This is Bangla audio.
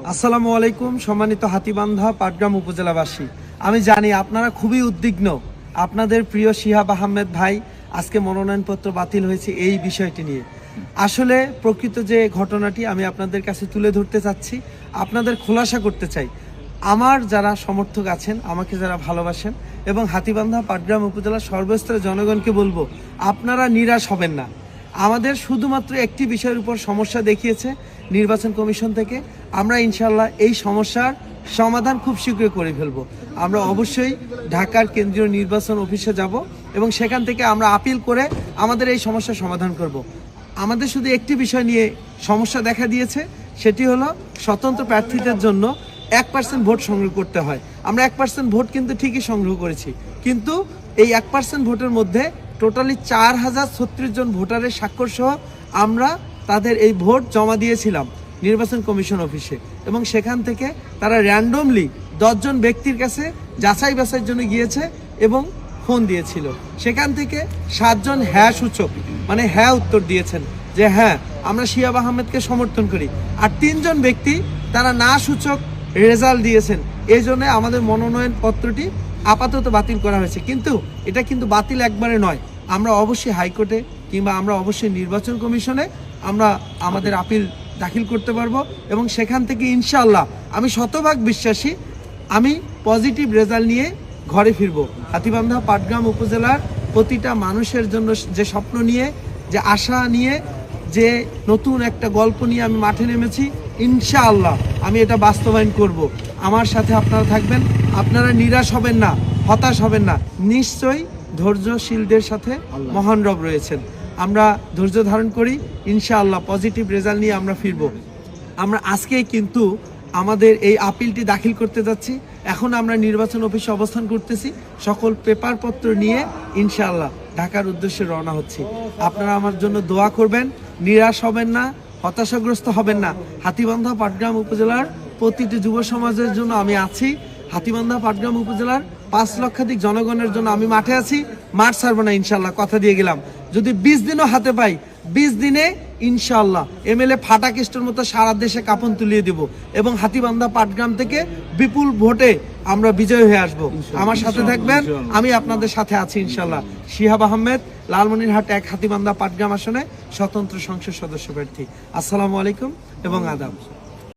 আসসালামু আলাইকুম সম্মানিত হাতীবান্ধা পাটগ্রাম উপজেলাবাসী, আমি জানি আপনারা খুবই উদ্বিগ্ন। আপনাদের প্রিয় শিহাব আহমেদ ভাই আজকে মনোনয়নপত্র বাতিল হয়েছে এই বিষয়টি নিয়ে। আসলে প্রকৃত যে ঘটনাটি আমি আপনাদের কাছে তুলে ধরতে চাচ্ছি, আপনাদের খোলাসা করতে চাই। আমার যারা সমর্থক আছেন, আমাকে যারা ভালোবাসেন এবং হাতীবান্ধা পাটগ্রাম উপজেলার সর্বস্তরের জনগণকে বলবো, আপনারা নিরাশ হবেন না। আমাদের শুধুমাত্র একটি বিষয়ের উপর সমস্যা দেখিয়েছে নির্বাচন কমিশন থেকে। আমরা ইনশাল্লাহ এই সমস্যার সমাধান খুব শীঘ্রই করে ফেলব। আমরা অবশ্যই ঢাকার কেন্দ্রীয় নির্বাচন অফিসে যাব এবং সেখান থেকে আমরা আপিল করে আমাদের এই সমস্যার সমাধান করব। আমাদের শুধু একটি বিষয় নিয়ে সমস্যা দেখা দিয়েছে, সেটি হলো স্বতন্ত্র প্রার্থীদের জন্য 1% ভোট সংগ্রহ করতে হয়। আমরা 1% ভোট কিন্তু ঠিকই সংগ্রহ করেছি, কিন্তু এই 1% ভোটের মধ্যে টোটালি 4036 জন ভোটারের স্বাক্ষর সহ আমরা তাদের এই ভোট জমা দিয়েছিলাম নির্বাচন কমিশন অফিসে, এবং সেখান থেকে তারা র্যান্ডমলি 10 জন ব্যক্তির কাছে যাচাই বাছাইয়ের জন্য গিয়েছে এবং ফোন দিয়েছিল। সেখান থেকে 7 জন হ্যাঁ সূচক মানে হ্যাঁ উত্তর দিয়েছেন যে হ্যাঁ আমরা শিহাব আহমেদকে সমর্থন করি, আর 3 জন ব্যক্তি তারা না সূচক রেজাল্ট দিয়েছেন। এই জন্য আমাদের মনোনয়ন পত্রটি আপাতত বাতিল করা হয়েছে, কিন্তু এটা কিন্তু বাতিল একবারে নয়। আমরা অবশ্যই হাইকোর্টে কিংবা আমরা অবশ্যই নির্বাচন কমিশনে আমরা আমাদের আপিল দাখিল করতে পারবো, এবং সেখান থেকে ইনশাআল্লাহ আমি শতভাগ বিশ্বাসী আমি পজিটিভ রেজাল্ট নিয়ে ঘরে ফিরবো। হাতীবান্ধা পাটগ্রাম উপজেলার প্রতিটা মানুষের জন্য যে স্বপ্ন নিয়ে, যে আশা নিয়ে, যে নতুন একটা গল্প নিয়ে আমি মাঠে নেমেছি, ইনশাআল্লাহ আমি এটা বাস্তবায়ন করব। আমার সাথে আপনারা থাকবেন, আপনারা নিরাশ হবেন না, হতাশ হবেন না। নিশ্চয়ই ধৈর্যশীলদের সাথে মহান রব রয়েছেন। আমরা ধৈর্য ধারণ করি, ইনশাআল্লাহ পজিটিভ রেজাল্ট নিয়ে আমরা ফিরব। আমরা আজকেই কিন্তু আমাদের এই আপিলটি দাখিল করতে যাচ্ছি। এখন আমরা নির্বাচন অফিসে অবস্থান করতেছি, সকল পেপারপত্র নিয়ে ইনশাআল্লাহ ঢাকার উদ্দেশ্যে রওনা হচ্ছি। আপনারা আমার জন্য দোয়া করবেন, নিরাশ হবেন না, হতাশাগ্রস্ত হবেন না। হাতীবান্ধা পাটগ্রাম উপজেলার প্রতিটি যুব সমাজের জন্য আমি আছি। হাতীবান্ধা পাটগ্রাম উপজেলার 5 লক্ষাধিক জনগণের জন্য আমি মাঠে আছি। মাঠ ছাড়বো না ইনশাল্লাহ, কথা দিয়ে গেলাম। যদি 20 দিনও হাতে পাই, 20 দিনে ইনশাল্লাহ এমএলএ ফাটাকেস্টের মতো সারা দেশে কাপন তুলিয়ে দিব, এবং হাতীবান্ধা পাটগ্রাম থেকে বিপুল ভোটে আমরা বিজয় হয়ে আসব। আমার সাথে থাকবেন, আমি আপনাদের সাথে আছি ইনশাল্লাহ। শিহাব আহমেদ, লালমনিরহাট 1 হাতীবান্ধা পাটগ্রাম আসনে স্বতন্ত্র সংসদ সদস্য প্রার্থী। আসসালামু আলাইকুম এবং আদাব।